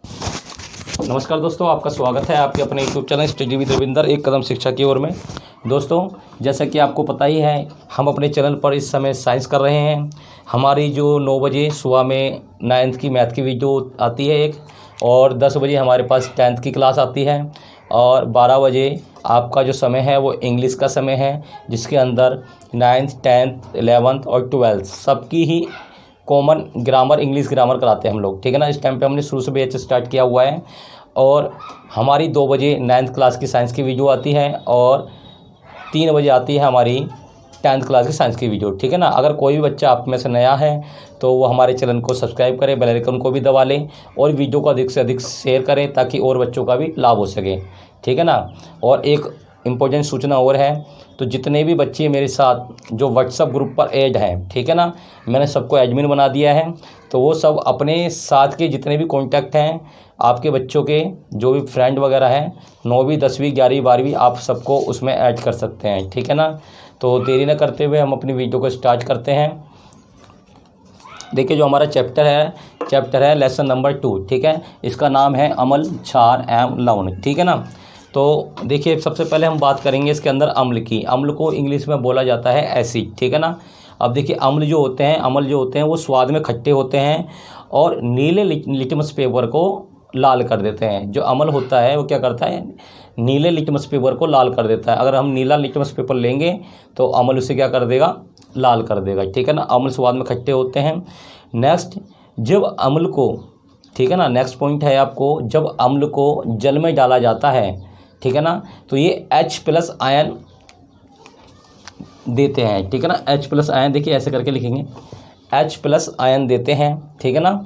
नमस्कार दोस्तों, आपका स्वागत है आपके अपने YouTube channel study with Ravinder एक कदम शिक्षा की ओर में। दोस्तों, जैसा कि आपको पता ही है, हम अपने चैनल पर इस समय साइंस कर रहे हैं। हमारी जो 9 बजे सुबह में 9th की मैथ की वीडियो आती है एक, और 10 बजे हमारे पास 10th की क्लास आती है, और 12 बजे आपका जो समय है वो इंग्लिश का समय है, जिसके अंदर 9th 10th 11th और 12th सबकी ही कॉमन ग्रामर इंग्लिश ग्रामर कराते हैं हम लोग। ठीक है ना। इस टाइम पे हमने शुरू से बैच स्टार्ट किया हुआ है, और हमारी 2 बजे 9th क्लास की साइंस की वीडियो आती है, और 3 बजे आती है हमारी 10th क्लास की साइंस की वीडियो। ठीक है ना। अगर कोई भी बच्चा आप में से नया है तो वो हमारे चैनल को सब्सक्राइब करे, बेल आइकन को भी दबा लें, और वीडियो को अधिक से अधिक शेयर करें ताकि और बच्चों का भी लाभ हो सके। ठीक है ना। और एक इम्पोर्टेंट सूचना और है, तो जितने भी बच्चे मेरे साथ जो व्हाट्सअप ग्रुप पर ऐड हैं, ठीक है ना, मैंने सबको एडमिन बना दिया है, तो वो सब अपने साथ के जितने भी कॉन्टैक्ट हैं आपके बच्चों के, जो भी फ्रेंड वगैरह हैं 9वीं 10वीं 11वीं 12वीं, आप सबको उसमें ऐड कर सकते हैं। ठीक है ना। तो देरी न करते हुए हम अपनी वीडियो को स्टार्ट करते हैं। देखिए, जो हमारा चैप्टर है लेसन नंबर 2। ठीक है। इसका नाम है अम्ल, क्षार एवं लवण। ठीक है ना। तो देखिए, सबसे पहले हम बात करेंगे इसके अंदर अम्ल की। अम्ल को इंग्लिश में बोला जाता है एसिड। ठीक है ना। अब देखिए, अम्ल जो होते हैं वो स्वाद में खट्टे होते हैं और नीले लिटमस पेपर को लाल कर देते हैं। जो अम्ल होता है वो क्या करता है, नीले लिटमस पेपर को लाल कर देता है। अगर हम नीला लिटमस पेपर लेंगे तो अम्ल उसे क्या कर देगा, लाल कर देगा। ठीक है ना। अम्ल स्वाद में खट्टे होते हैं। नेक्स्ट, जब अम्ल को, ठीक है ना, नेक्स्ट पॉइंट है आपको, जब अम्ल को जल में डाला जाता है, ठीक है ना, तो ये H+ आयन देते हैं। ठीक है ना। H+ आयन, देखिए ऐसे करके लिखेंगे, H+ आयन देते हैं। ठीक है ना।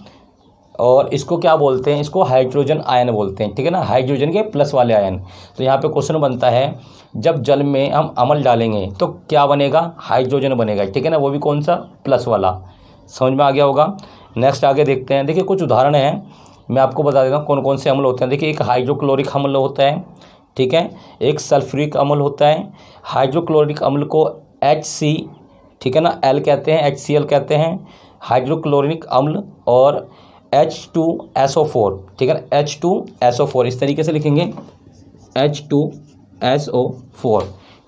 और इसको क्या बोलते हैं, इसको हाइड्रोजन आयन बोलते हैं। ठीक है ना। हाइड्रोजन के प्लस वाले आयन। तो यहाँ पे क्वेश्चन बनता है, जब जल में हम अम्ल डालेंगे तो क्या बनेगा, हाइड्रोजन बनेगा। ठीक है ना। वो भी कौन सा, प्लस वाला। समझ में आ गया होगा। नेक्स्ट आगे देखते हैं। देखिए, कुछ उदाहरण हैं, मैं आपको बता देता हूँ कौन कौन से अम्ल होते हैं। देखिए, एक हाइड्रोक्लोरिक अम्ल होता है, ठीक है, एक सल्फ्यूरिक अम्ल होता है। हाइड्रोक्लोरिक अम्ल को HC, ठीक है ना, L कहते हैं, HCl कहते हैं, हाइड्रोक्लोरिक अम्ल, और H2SO4, ठीक है ना, H2SO4 इस तरीके से लिखेंगे, H2SO4।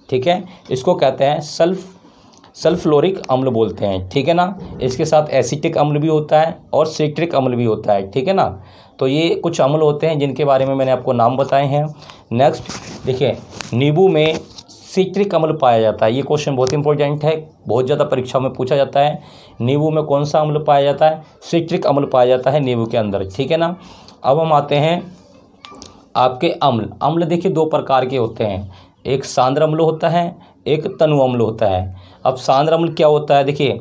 ठीक है। इसको कहते हैं सल्फ्लोरिक अम्ल बोलते हैं। ठीक है ना। इसके साथ एसिटिक अम्ल भी होता है और सिट्रिक अम्ल भी होता है। ठीक है ना। तो ये कुछ अम्ल होते हैं जिनके बारे में मैंने आपको नाम बताए हैं। नेक्स्ट देखिए, नींबू में सिट्रिक अम्ल पाया जाता है। ये क्वेश्चन बहुत इंपॉर्टेंट है, बहुत ज़्यादा परीक्षाओं में पूछा जाता है। नींबू में कौन सा अम्ल पाया जाता है, सिट्रिक अम्ल पाया जाता है नींबू के अंदर। ठीक है ना। अब हम आते हैं आपके अम्ल देखिए 2 प्रकार के होते हैं, एक सांद्र अम्ल होता है, एक तनु अम्ल होता है। अब सांद्र अम्ल क्या होता है, देखिए,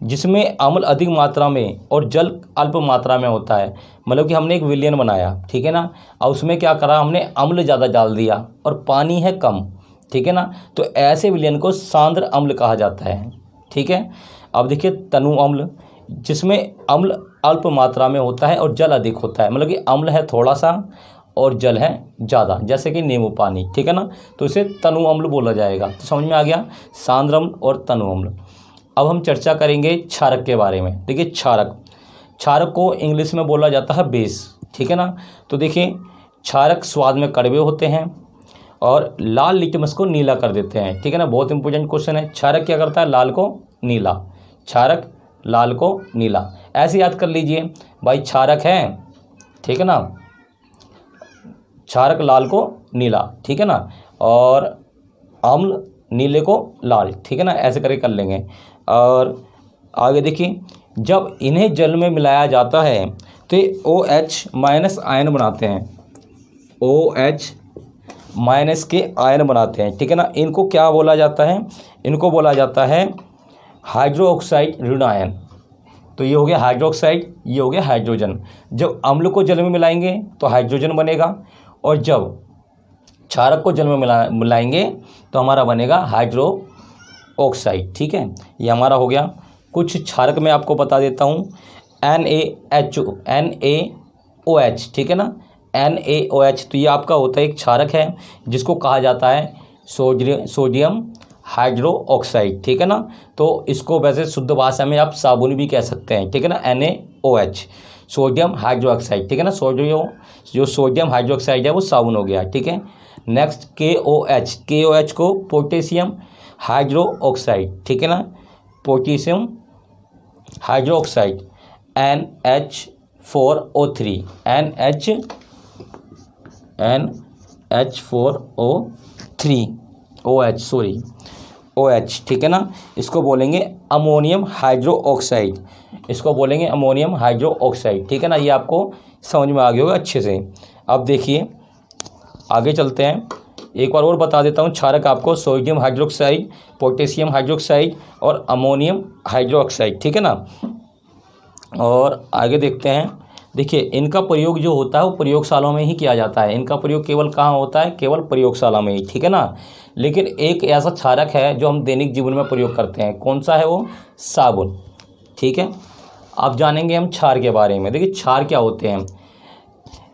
जिसमें अम्ल अधिक मात्रा में और जल अल्प मात्रा में होता है। मतलब कि हमने एक विलयन बनाया, ठीक है ना, और उसमें क्या करा, हमने अम्ल ज़्यादा डाल दिया और पानी है कम। ठीक है ना। तो ऐसे विलयन को सांद्र अम्ल कहा जाता है। ठीक है। अब देखिए, तनु अम्ल, जिसमें अम्ल अल्प मात्रा में होता है और जल अधिक होता है। मतलब कि अम्ल है थोड़ा सा और जल है ज़्यादा, जैसे कि नींबू पानी। ठीक है ना। तो इसे तनु अम्ल बोला जाएगा। तो समझ में आ गया, सांद्र अम्ल और तनु अम्ल। अब हम चर्चा करेंगे क्षारक के बारे में। देखिए, क्षारक को इंग्लिश में बोला जाता है बेस। ठीक है ना। तो देखिए, क्षारक स्वाद में कड़वे होते हैं और लाल लिटमस को नीला कर देते हैं। ठीक है ना। बहुत इंपॉर्टेंट क्वेश्चन है। क्षारक क्या करता है, लाल को नीला, क्षारक लाल को नीला, ऐसे याद कर लीजिए भाई। क्षारक है, ठीक है ना, क्षारक लाल को नीला, ठीक है ना, और अम्ल नीले को लाल। ठीक है ना। ऐसे करके कर लेंगे। और आगे देखिए, जब इन्हें जल में मिलाया जाता है तो ये OH- आयन बनाते हैं, OH- के आयन बनाते हैं। ठीक है ना। इनको क्या बोला जाता है, इनको बोला जाता है हाइड्रोक्साइड ऋण आयन। तो ये हो गया हाइड्रोक्साइड, ये हो गया हाइड्रोजन। जब अम्ल को जल में मिलाएंगे तो हाइड्रोजन बनेगा, और जब क्षारक को जल में मिलाएंगे तो हमारा बनेगा हाइड्रो ऑक्साइड। ठीक है। ये हमारा हो गया। कुछ क्षारक मैं आपको बता देता हूँ, NaOH, ठीक है ना, NaOH। तो ये आपका होता है एक क्षारक है जिसको कहा जाता है सोडियम हाइड्रो ऑक्साइड। ठीक है ना। तो इसको वैसे शुद्ध भाषा में आप साबुन भी कह सकते हैं। ठीक है ना, NaOH। सोडियम हाइड्रोक्साइड, ठीक है ना। जो सोडियम हाइड्रोक्साइड है वो साबुन हो गया, ठीक है। नेक्स्ट KOH को पोटेशियम हाइड्रो ऑक्साइड, ठीक है ना, potassium hydro oxide. NH4O3 OH, ठीक है ना। इसको बोलेंगे अमोनियम हाइड्रो ऑक्साइड, ठीक है ना। ये आपको समझ में आ गया होगा अच्छे से। अब देखिए आगे चलते हैं, एक बार और बता देता हूँ क्षारक आपको, सोडियम हाइड्रोक्साइड, पोटेशियम हाइड्रोक्साइड और अमोनियम हाइड्रोक्साइड, ठीक है ना। और आगे देखते हैं, देखिए इनका प्रयोग जो होता है वो प्रयोगशालाओं में ही किया जाता है। इनका प्रयोग केवल कहाँ होता है, केवल प्रयोगशाला में ही, ठीक है ना। लेकिन एक ऐसा क्षारक है जो हम दैनिक जीवन में प्रयोग करते हैं, कौन सा है वो, साबुन, ठीक है। अब जानेंगे हम क्षार के बारे में। देखिए क्षार क्या होते हैं,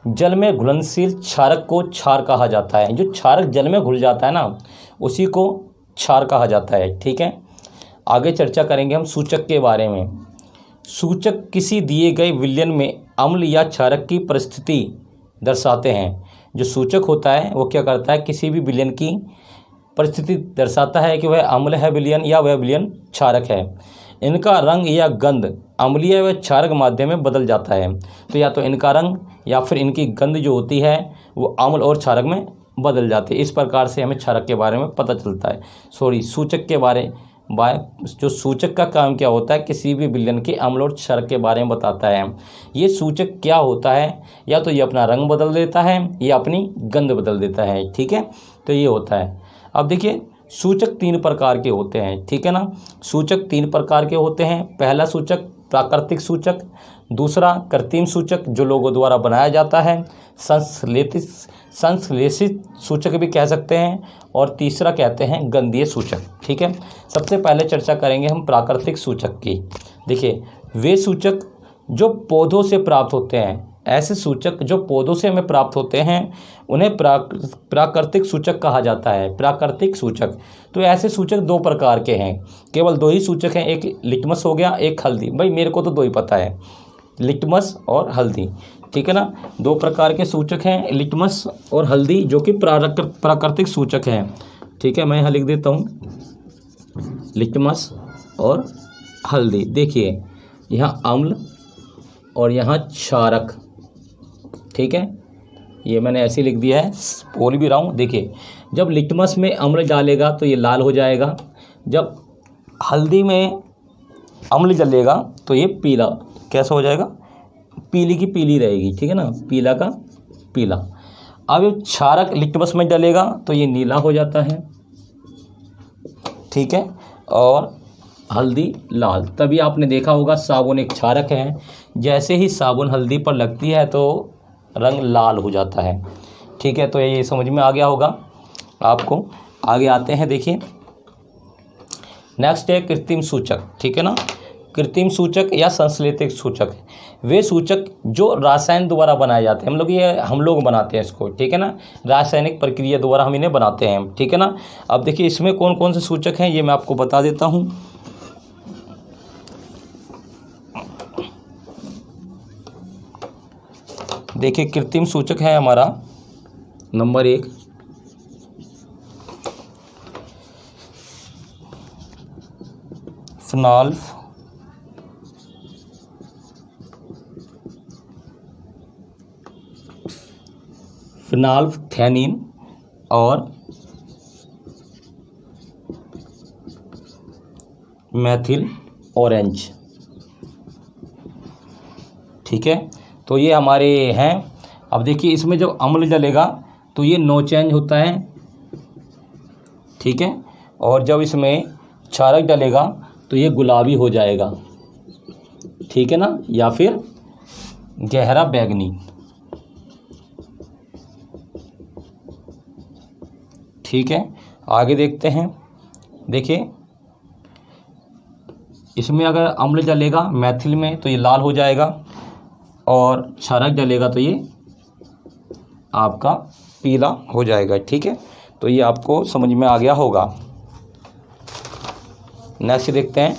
जल में घुलनशील क्षारक को क्षार कहा जाता है। जो क्षारक जल में घुल जाता है ना उसी को क्षार कहा जाता है, ठीक है। आगे चर्चा करेंगे हम सूचक के बारे में। सूचक किसी दिए गए विलयन में अम्ल या क्षारक की परिस्थिति दर्शाते हैं। जो सूचक होता है वो क्या करता है, किसी भी विलयन की परिस्थिति दर्शाता है कि वह अम्ल है विलयन या वह विलयन क्षारक है। इनका रंग या गंध अम्लीय व क्षारक माध्यम में बदल जाता है। तो या तो इनका रंग या फिर इनकी गंध जो होती है वो अम्ल और क्षारक में बदल जाती है। इस प्रकार से हमें क्षारक के बारे में पता चलता है, सूचक के बारे जो सूचक का काम क्या होता है, किसी भी विलयन के अम्ल और क्षारक के बारे में बताता है। ये सूचक क्या होता है, या तो ये अपना रंग बदल देता है या अपनी गंध बदल देता है, ठीक है। तो ये होता है। अब देखिए सूचक 3 प्रकार के होते हैं, ठीक है ना। सूचक 3 प्रकार के होते हैं। पहला सूचक प्राकृतिक सूचक, दूसरा कृत्रिम सूचक जो लोगों द्वारा बनाया जाता है, संश्लेषित सूचक भी कह सकते हैं, और तीसरा कहते हैं गंधीय सूचक, ठीक है। सबसे पहले चर्चा करेंगे हम प्राकृतिक सूचक की। देखिए वे सूचक जो पौधों से प्राप्त होते हैं, ऐसे सूचक जो पौधों से हमें प्राप्त होते हैं उन्हें प्राकृतिक सूचक कहा जाता है। प्राकृतिक सूचक, तो ऐसे सूचक 2 प्रकार के हैं, केवल 2 ही सूचक हैं, एक लिटमस हो गया, एक हल्दी। भाई मेरे को तो 2 ही पता है, लिटमस और हल्दी, ठीक है ना। 2 प्रकार के सूचक हैं, लिटमस और हल्दी, जो कि प्राकृतिक सूचक हैं, ठीक है। मैं यहाँ लिख देता हूँ लिटमस और हल्दी। देखिए यहाँ अम्ल और यहाँ क्षारक, ठीक है। ये मैंने ऐसे लिख दिया है, बोल भी रहा हूँ। देखिए जब लिटमस में अम्ल डालेगा तो ये लाल हो जाएगा, जब हल्दी में अम्ल डालेगा तो ये पीला कैसा हो जाएगा, पीली की पीली रहेगी, ठीक है ना, पीला का पीला। अब क्षारक लिटमस में डालेगा तो ये नीला हो जाता है, ठीक है, और हल्दी लाल। तभी आपने देखा होगा साबुन एक क्षारक है, जैसे ही साबुन हल्दी पर लगती है तो रंग लाल हो जाता है, ठीक है। तो ये समझ में आ गया होगा आपको। आगे आते हैं, देखिए नेक्स्ट है कृत्रिम सूचक, ठीक है ना। कृत्रिम सूचक या संश्लेषित सूचक वे सूचक जो रासायन द्वारा बनाए जाते हैं, हम लोग बनाते हैं इसको, ठीक है ना, रासायनिक प्रक्रिया द्वारा हम इन्हें बनाते हैं, ठीक है ना। अब देखिए इसमें कौन कौन से सूचक हैं ये मैं आपको बता देता हूँ। देखिए कृत्रिम सूचक है हमारा नंबर 1 फिनाल्फथैलीन और मेथिल ऑरेंज, ठीक है। तो ये हमारे हैं। अब देखिए इसमें जब अम्ल डलेगा तो ये नो चेंज होता है, ठीक है, और जब इसमें क्षारक डलेगा तो ये गुलाबी हो जाएगा, ठीक है ना, या फिर गहरा बैंगनी, ठीक है। आगे देखते हैं, देखिए इसमें अगर अम्ल डलेगा मैथिल में तो ये लाल हो जाएगा, और क्षारक डलेगा तो ये आपका पीला हो जाएगा, ठीक है। तो ये आपको समझ में आ गया होगा। नेक्स्ट देखते हैं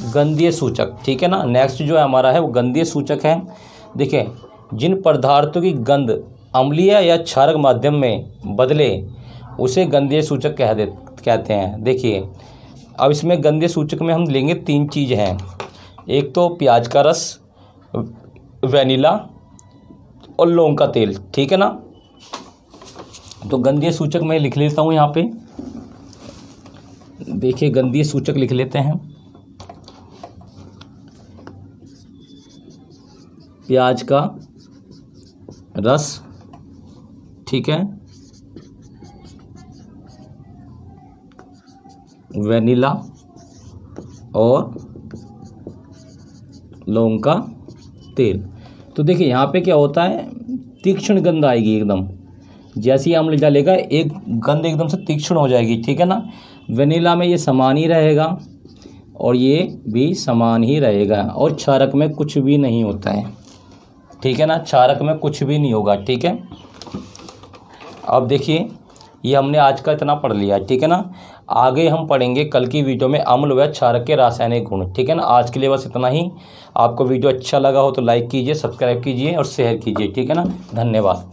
गंधीय सूचक, ठीक है ना। नेक्स्ट जो है हमारा है वो गंधीय सूचक है। देखिए, जिन पदार्थों की गंध अम्लीय या क्षारक माध्यम में बदले उसे गंधीय सूचक कहते हैं। देखिए, अब इसमें गंधीय सूचक में हम लेंगे 3 चीज़ हैं। एक तो प्याज का रस, वेनिला और लौंग का तेल, ठीक है ना। तो गंधीय सूचक मैं लिख लेता हूँ यहाँ पे। देखिए, गंधीय सूचक लिख लेते हैं। प्याज का रस, ठीक है, वेनिला और लौंग का तेल। तो देखिए यहाँ पे क्या होता है, तीक्ष्ण गंध आएगी एकदम। जैसे ही अम्ल डालेगा एक गंध एकदम से तीक्ष्ण हो जाएगी, ठीक है ना। वेनिला में ये समान ही रहेगा और ये भी समान ही रहेगा और क्षारक में कुछ भी नहीं होता है, ठीक है ना। क्षारक में कुछ भी नहीं होगा, ठीक है। अब देखिए, ये हमने आज का इतना पढ़ लिया, ठीक है ना। आगे हम पढ़ेंगे कल की वीडियो में अम्ल व क्षारक के रासायनिक गुण, ठीक है ना। आज के लिए बस इतना ही। आपको वीडियो अच्छा लगा हो तो लाइक कीजिए, सब्सक्राइब कीजिए और शेयर कीजिए, ठीक है ना। धन्यवाद।